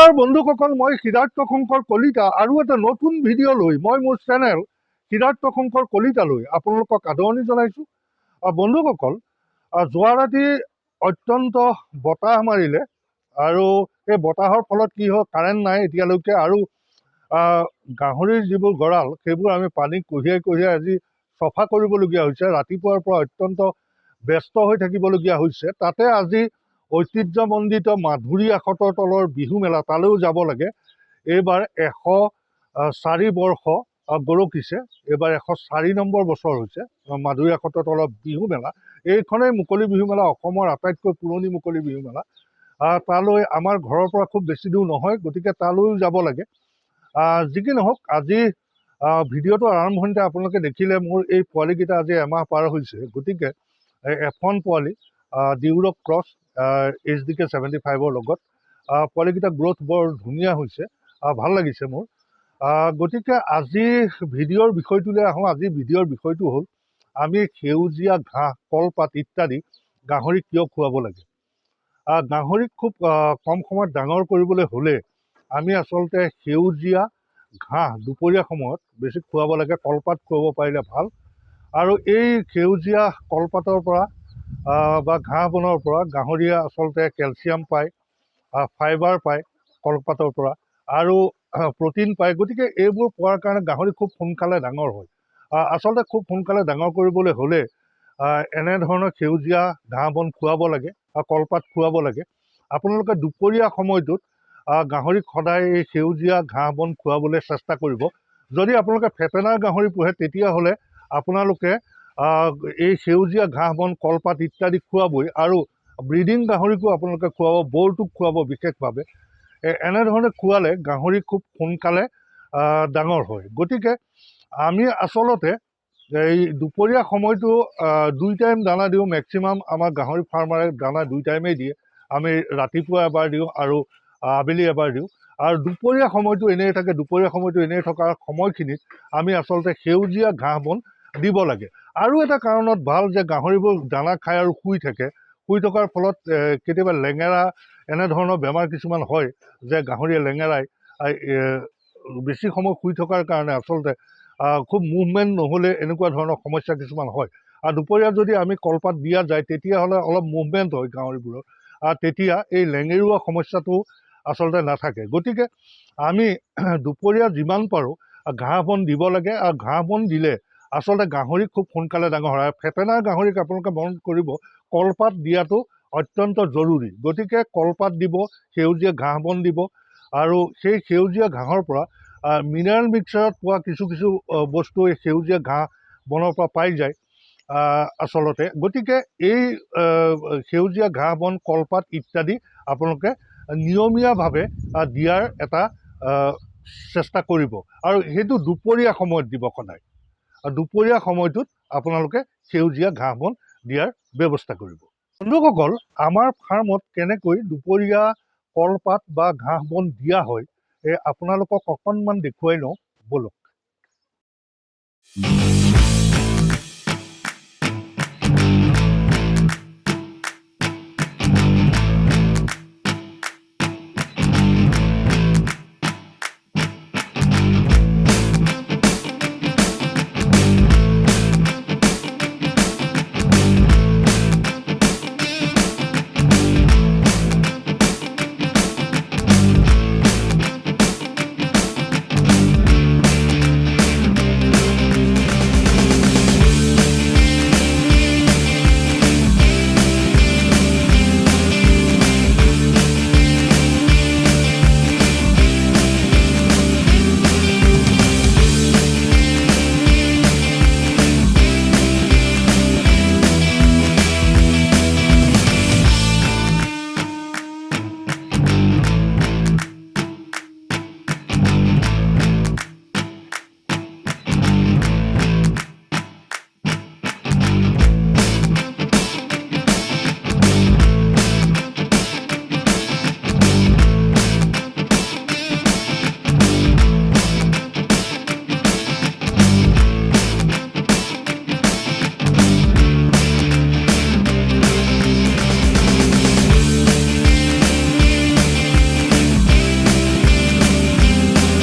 নমস্কাৰ বন্ধুসকল, মই সিদ্ধাৰ্থ শংকৰ কলিতা আৰু এটা নতুন ভিডিঅ' লৈ মই মোৰ চেনেল সিদ্ধাৰ্থ শংকৰ কলিতালৈ আপোনালোকক আদৰণি জনাইছোঁ। বন্ধুসকল, যোৱা ৰাতি অত্যন্ত বতাহ মাৰিলে আৰু এই বতাহৰ ফলত কি হয়, কাৰেণ্ট নাই এতিয়ালৈকে, আৰু গাহৰিৰ যিবোৰ গঁৰাল সেইবোৰ আমি পানী কঢ়িয়াই আজি চফা কৰিবলগীয়া হৈছে। ৰাতিপুৱাৰ পৰা অত্যন্ত ব্যস্ত হৈ থাকিবলগীয়া হৈছে। তাতে আজি ঐতিহ্যমণ্ডিত মাধুৰী আখতৰ তলৰ বিহু মেলা, তালৈও যাব লাগে। এইবাৰ 104 বৰ্ষ গৰকিছে। এইবাৰ 104 নম্বৰ বছৰ হৈছে মাধুৰী আখতৰ তলৰ বিহু মেলা। এইখনেই মুকলি বিহু মেলা, অসমৰ আটাইতকৈ পুৰণি মুকলি বিহু মেলা। তালৈ আমাৰ ঘৰৰ পৰা খুব বেছি দূৰ নহয়, গতিকে তালৈও যাব লাগে। যি কি নহওক, আজি ভিডিঅ'টো আৰম্ভণিতে আপোনালোকে দেখিলে মোৰ এই পোৱালিকেইটা আজি এমাহ পাৰ হৈছে। গতিকে F1 পোৱালি, ডিউৰক ক্ৰছ HDK 75ৰ লগত পোৱালিকেইটা গ্ৰথ বৰ ধুনীয়া হৈছে, ভাল লাগিছে মোৰ। গতিকে আজি ভিডিঅ'ৰ বিষয়টোলৈ আহোঁ। আজি ভিডিঅ'ৰ বিষয়টো হ'ল আমি সেউজীয়া ঘাঁহ, কলপাত ইত্যাদি গাহৰিক কিয় খুৱাব লাগে। গাহৰিক খুব কম সময়ত ডাঙৰ কৰিবলৈ হ'লে আমি আচলতে সেউজীয়া ঘাঁহ দুপৰীয়া সময়ত বেছি খুৱাব লাগে। কলপাত খুৱাব পাৰিলে ভাল। আৰু এই সেউজীয়া কলপাতৰ পৰা বা ঘাঁহ বনৰ পৰা গাহৰিয়ে আচলতে কেলছিয়াম পায়, ফাইবাৰ পায় কলপাতৰ পৰা, আৰু প্ৰটিন পায়। গতিকে এইবোৰ পোৱাৰ কাৰণে গাহৰি খুব সোনকালে ডাঙৰ হয়। আচলতে খুব সোনকালে ডাঙৰ কৰিবলৈ হ'লে এনেধৰণৰ সেউজীয়া ঘাঁহ বন খুৱাব লাগে, কলপাত খুৱাব লাগে। আপোনালোকে দুপৰীয়া সময়টোত গাহৰিক সদায় এই সেউজীয়া ঘাঁহ বন খুৱাবলৈ চেষ্টা কৰিব। যদি আপোনালোকে ফেটেনাৰ গাহৰি পোহে তেতিয়াহ'লে আপোনালোকে এই সেউজীয়া ঘাঁহ বন, কলপাত ইত্যাদি খুৱাবই, আৰু ব্ৰিডিং গাহৰিকো আপোনালোকে খুৱাব, বৰটোক খুৱাব বিশেষভাৱে। এনেধৰণে খুৱালে গাহৰি খুব সোনকালে ডাঙৰ হয়। গতিকে আমি আচলতে এই দুপৰীয়া সময়টো 2 টাইম দানা দিওঁ। মেক্সিমাম আমাৰ গাহৰি ফাৰ্মাৰে দানা 2 টাইমেই দিয়ে। আমি ৰাতিপুৱা এবাৰ দিওঁ আৰু আবেলি এবাৰ দিওঁ। আৰু দুপৰীয়া সময়টো এনেই থাকে। দুপৰীয়া সময়টো এনেই থকাৰ সময়খিনিত আমি আচলতে সেউজীয়া ঘাঁহ বন দিব লাগে। আৰু এটা কাৰণত ভাল যে গাহৰিবোৰ দানা খাই আৰু শুই থাকে। শুই থকাৰ ফলত কেতিয়াবা লেঙেৰা এনেধৰণৰ বেমাৰ কিছুমান হয়, যে গাহৰিয়ে লেঙেৰাই বেছি সময় শুই থকাৰ কাৰণে আচলতে খুব মুভমেণ্ট নহ'লে এনেকুৱা ধৰণৰ সমস্যা কিছুমান হয়। আৰু দুপৰীয়া যদি আমি কলপাত দিয়া যায় তেতিয়াহ'লে অলপ মুভমেণ্ট হয় গাহৰিবোৰৰ, তেতিয়া এই লেঙেৰুৱা সমস্যাটো আচলতে নাথাকে। গতিকে আমি দুপৰীয়া যিমান পাৰোঁ ঘাঁহ বন দিব লাগে। আৰু ঘাঁহ বন দিলে আচলতে গাহৰি খুব সোনকালে ডাঙৰ হয়। ফেটেনাৰ গাহৰিক আপোনালোকে মন কৰিব, কলপাত দিয়াটো অত্যন্ত জৰুৰী। গতিকে কলপাত দিব, সেউজীয়া ঘাঁহ বন দিব, আৰু সেই সেউজীয়া ঘাঁহৰ পৰা মিনাৰেল মিক্সাৰত পোৱা কিছু বস্তু এই সেউজীয়া ঘাঁহ বনৰ পৰা পাই যায় আচলতে। গতিকে এই সেউজীয়া ঘাঁহ বন, কলপাত ইত্যাদি আপোনালোকে নিয়মীয়াভাৱে দিয়াৰ এটা চেষ্টা কৰিব, আৰু সেইটো দুপৰীয়া সময়ত দিব সদায়। দুপৰীয়া সময়টোত আপোনালোকে সেউজীয়া ঘাঁহ বন দিয়াৰ ব্যৱস্থা কৰিব। বন্ধুসকল, আমাৰ ফাৰ্মত কেনেকৈ দুপৰীয়া কলপাত বা ঘাঁহ বন দিয়া হয় আপোনালোকক অকণমান দেখুৱাই লওঁ ব'লক।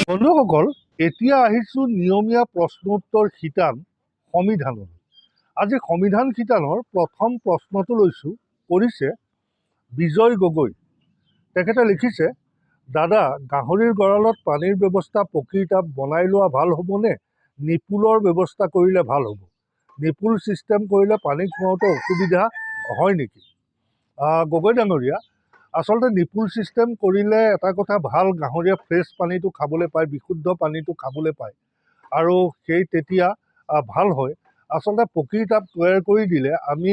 বন্ধুসকল, এতিয়া আহিছোঁ নিয়মীয়া প্ৰশ্নোত্তৰ শিতান সংবিধানলৈ। আজি সংবিধান শিতানৰ প্ৰথম প্ৰশ্নটো লৈছোঁ, কৰিছে বিজয় গগৈ। তেখেতে লিখিছে, দাদা, গাহৰিৰ গঁৰালত পানীৰ ব্যৱস্থা পকীৰ টাব বনাই লোৱা ভাল হ'বনে নিপুলৰ ব্যৱস্থা কৰিলে ভাল হ'ব? নিপুল ছিষ্টেম কৰিলে পানী খুৱাওঁতে অসুবিধা হয় নেকি? গগৈ ডাঙৰীয়া, আচলতে নিপুল ছিষ্টেম কৰিলে এটা কথা ভাল, গাহৰিয়ে ফ্ৰেছ পানীটো খাবলৈ পায়, বিশুদ্ধ পানীটো খাবলৈ পায়, আৰু সেই তেতিয়া ভাল হয়। আচলতে পকীৰ টাব তৈয়াৰ কৰি দিলে আমি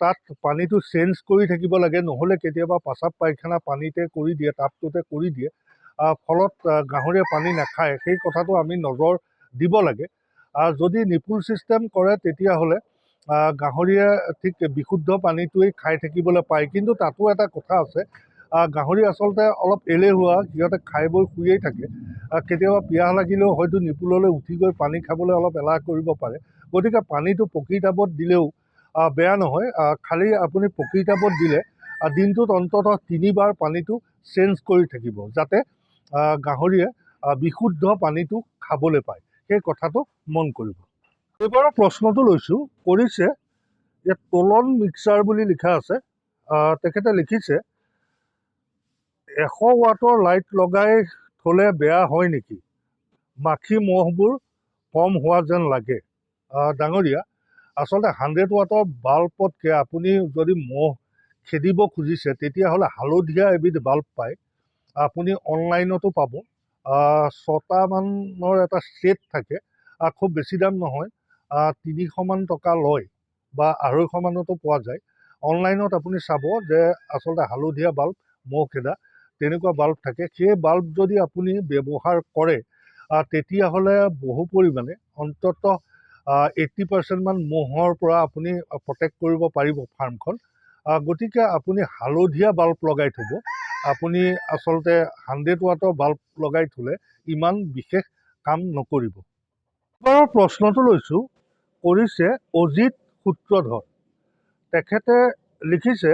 তাত পানীটো চেঞ্জ কৰি থাকিব লাগে, নহ'লে কেতিয়াবা পাচাব পায়খানা পানীতে কৰি দিয়ে, টাবটোতে কৰি দিয়ে, ফলত গাহৰিয়ে পানী নাখায়। সেই কথাটো আমি নজৰ দিব লাগে। যদি নিপুল ছিষ্টেম কৰে তেতিয়াহ'লে গাহৰিয়ে ঠিক বিশুদ্ধ পানীটোৱেই খাই থাকিবলৈ পায়। কিন্তু তাতো এটা কথা আছে, গাহৰি আচলতে অলপ এলেহুৱা, সিহঁতে খাই বৈ শুয়েই থাকে। কেতিয়াবা পিয়াহ লাগিলেও হয়তো নিপুললৈ উঠি গৈ পানী খাবলৈ অলপ এলাহ কৰিব পাৰে। গতিকে পানীটো পকী টাবত দিলেও বেয়া নহয়। খালি আপুনি পকী টাবত দিলে দিনটোত অন্ততঃ 3 বাৰ পানীটো চেঞ্জ কৰি থাকিব, যাতে গাহৰিয়ে বিশুদ্ধ পানীটো খাবলৈ পায়। সেই কথাটো মন কৰিব। এইবাৰৰ প্ৰশ্নটো লৈছোঁ, কৰিছে ইয়াত তোলন মিক্সাৰ বুলি লিখা আছে। তেখেতে লিখিছে, 100 ৱাটৰ লাইট লগাই থ'লে বেয়া হয় নেকি? মাখি মহবোৰ কম হোৱা যেন লাগে। ডাঙৰীয়া, আচলতে 100 ৱাটৰ বাল্বতকৈ আপুনি যদি মহ খেদিব খুজিছে তেতিয়াহ'লে হালধীয়া এবিধ বাল্ব পায়, আপুনি অনলাইনতো পাব। 6টামানৰ এটা ছেট থাকে, খুব বেছি দাম নহয়, 300মান টকা লয় বা 250মানতো পোৱা যায়। অনলাইনত আপুনি চাব যে আচলতে হালধীয়া বাল্ব, মহ খেদা, তেনেকুৱা বাল্ব থাকে। সেই বাল্ব যদি আপুনি ব্যৱহাৰ কৰে তেতিয়াহ'লে বহু পৰিমাণে অন্ততঃ 80% মহৰ পৰা আপুনি প্ৰটেক্ট কৰিব পাৰিব ফাৰ্মখন। গতিকে আপুনি হালধীয়া বাল্ব লগাই থ'ব। আপুনি আচলতে 100 ৱাটৰ বাল্ব লগাই থ'লে ইমান বিশেষ কাম নকৰিব। এবাৰৰ প্ৰশ্নটো লৈছোঁ, কৰিছে অজিত সূত্ৰধৰ। তেখেতে লিখিছে,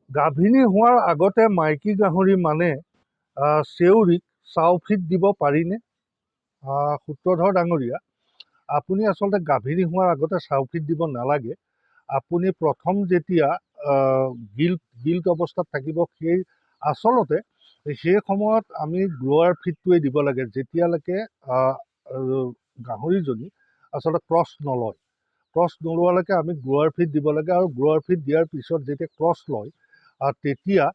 গাভিনী হোৱাৰ আগতে মাইকী গাহৰি মানে চেউৰীক চাউফিট দিব পাৰিনে? সূত্ৰধৰ ডাঙৰীয়া, আপুনি আচলতে গাভিনী হোৱাৰ আগতে চাউফিট দিব নালাগে। আপুনি প্ৰথম যেতিয়া গিল্ট অৱস্থাত থাকিব, আচলতে সেই সময়ত আমি গ্ৰ'ৱাৰ ফিডটোৱে দিব লাগে, যেতিয়ালৈকে গাহৰিজনী আচলতে ক্ৰছ নলয়। ক্ৰছ নোলোৱালৈকে আমি গ্ৰ'ৱাৰ ফিড দিব লাগে, আৰু গ্ৰ'ৱাৰ ফিড দিয়াৰ পিছত যেতিয়া ক্ৰছ লয় তেতিয়া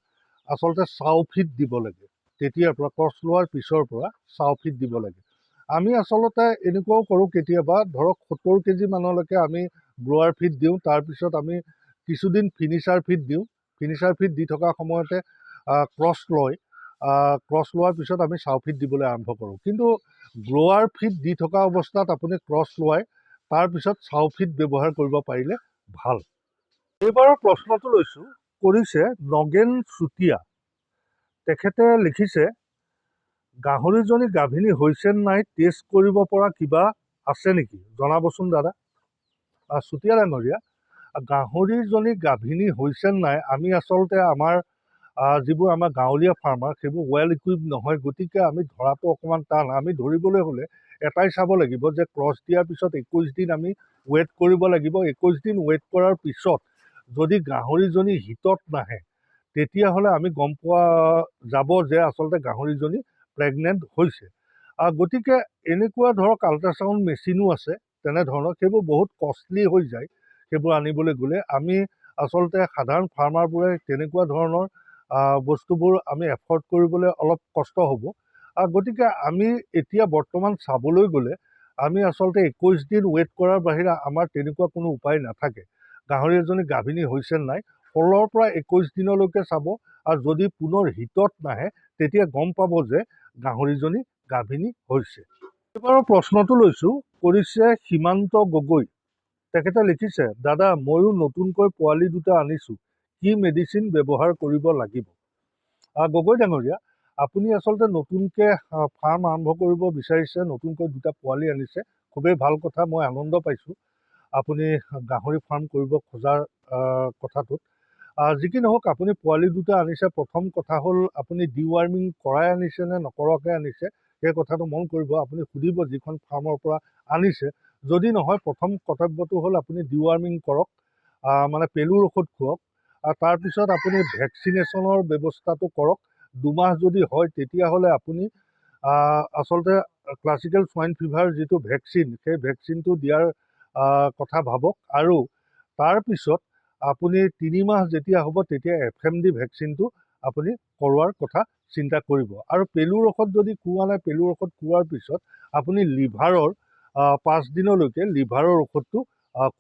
আচলতে চাউফিট দিব লাগে। তেতিয়াৰ পৰা ক্ৰছ লোৱাৰ পিছৰ পৰা চাউফিট দিব লাগে। আমি আচলতে এনেকুৱাও কৰোঁ, কেতিয়াবা ধৰক 70 কেজি মানলৈকে আমি গ্ৰ'ৱাৰ ফিড দিওঁ, তাৰপিছত আমি কিছুদিন ফিনিচাৰ ফিড দিওঁ। ফিনিচাৰ ফিড দি থকা সময়তে ক্ৰছ লয়, ক্ৰছ লোৱাৰ পিছত আমি চাউফিট দিবলৈ আৰম্ভ কৰোঁ। কিন্তু গ্ৰ'ৱাৰ ফিড দি থকা অৱস্থাত আপুনি ক্ৰছ লোৱাই তাৰপিছত চাউফিট ব্যৱহাৰ কৰিব পাৰিলে ভাল। এইবাৰৰ প্ৰশ্নটো লৈছোঁ, কৰিছে নগেন চুতীয়া। তেখেতে লিখিছে, গাহৰিজনী গাভিনী হৈছে নাই টেষ্ট কৰিব পৰা কিবা আছে নেকি? জনাবচোন দাদা। চুতীয়া ডাঙৰীয়া, গাহৰিজনী গাভিনী হৈছে নাই, আমি আচলতে আমাৰ যিবোৰ আমাৰ গাঁৱলীয়া ফাৰ্মাৰ সেইবোৰ ৱেল ইকুইপ নহয়, গতিকে আমি ধৰাটো অকণমান টান। আমি ধৰিবলৈ হ'লে এটাই চাব লাগিব যে ক্ৰছ দিয়াৰ পিছত 21 দিন আমি ৱেইট কৰিব লাগিব। 21 দিন ৱেইট কৰাৰ পিছত যদি গাহৰিজনী হিটত নাহে তেতিয়াহ'লে আমি গম পোৱা যাব যে আচলতে গাহৰিজনী প্ৰেগনেণ্ট হৈছে। গতিকে এনেকুৱা ধৰক আল্ট্ৰাচাউণ্ড মেচিনো আছে তেনেধৰণৰ, সেইবোৰ বহুত কষ্টলি হৈ যায়। সেইবোৰ আনিবলৈ গ'লে আমি আচলতে সাধাৰণ ফাৰ্মাৰবোৰে তেনেকুৱা ধৰণৰ বস্তুবোৰ আমি এফৰ্ড কৰিবলৈ অলপ কষ্ট হ'ব। গতিকে আমি এতিয়া বৰ্তমান চাবলৈ গ'লে আমি আচলতে 21 দিন ৱেইট কৰাৰ বাহিৰে আমাৰ তেনেকুৱা কোনো উপায় নাথাকে। গাহৰি এজনী গাভিনী হৈছে নাই 16ৰ পৰা 21 দিনলৈকে চাব, আৰু যদি পুনৰ হিটত নাহে তেতিয়া গম পাব যে গাহৰিজনী গাভিনী হৈছে। এইবাৰৰ প্ৰশ্নটো লৈছোঁ, কৰিছে সীমান্ত গগৈ। তেখেতে লিখিছে, দাদা, ময়ো নতুনকৈ পোৱালি দুটা আনিছোঁ, কি মেডিচিন ব্যৱহাৰ কৰিব লাগিব? গগৈ ডাঙৰীয়া, আপুনি আচলতে নতুনকৈ ফাৰ্ম আৰম্ভ কৰিব বিচাৰিছে, নতুনকৈ দুটা পোৱালি আনিছে, খুবেই ভাল কথা। মই আনন্দ পাইছোঁ আপুনি গাহৰি ফাৰ্ম কৰিব খোজাৰ কথাটোত। যি কি নহওক আপুনি পোৱালি দুটা আনিছে, প্ৰথম কথা হ'ল আপুনি ডিৱাৰ্মিং কৰাই আনিছে নে নকৰাকৈ আনিছে সেই কথাটো মন কৰিব। আপুনি সুধিব যিখন ফাৰ্মৰ পৰা আনিছে। যদি নহয়, প্ৰথম কৰ্তব্যটো হ'ল আপুনি ডিৱাৰ্মিং কৰক, মানে পেলুৰ ঔষধ খুৱাওক। আৰু তাৰপিছত আপুনি ভেকচিনেশ্যনৰ ব্যৱস্থাটো কৰক। 2 মাহ যদি হয় তেতিয়াহ'লে আপুনি আচলতে ক্লাছিকেল সোৱাইন ফিভাৰ যিটো ভেকচিন, সেই ভেকচিনটো দিয়াৰ কথা ভাবক। আৰু তাৰপিছত আপুনি 3 মাহ যেতিয়া হ'ব তেতিয়া FMD ভেকচিনটো আপুনি কৰোৱাৰ কথা চিন্তা কৰিব। আৰু পেলুৰ ঔষধ যদি খুওৱা নাই, পেলুৰ ঔষধ খুওৱাৰ পিছত আপুনি লিভাৰৰ 5 দিনলৈকে লিভাৰৰ ঔষধটো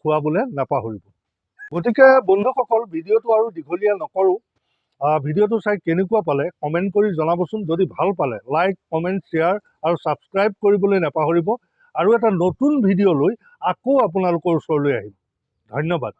খুৱাবলৈ নাপাহৰিব। গতিকে বন্ধুসকল, ভিডিঅ'টো আৰু দীঘলীয়া নকৰোঁ। ভিডিঅ'টো চাই কেনেকুৱা পালে কমেণ্ট কৰি জনাবচোন। যদি ভাল পালে লাইক, কমেণ্ট, শ্বেয়াৰ আৰু ছাবস্ক্ৰাইব কৰিবলৈ নাপাহৰিব। আৰু এটা নতুন ভিডিঅ' লৈ আকৌ আপোনালোকৰ ওচৰলৈ আহিম। ধন্যবাদ।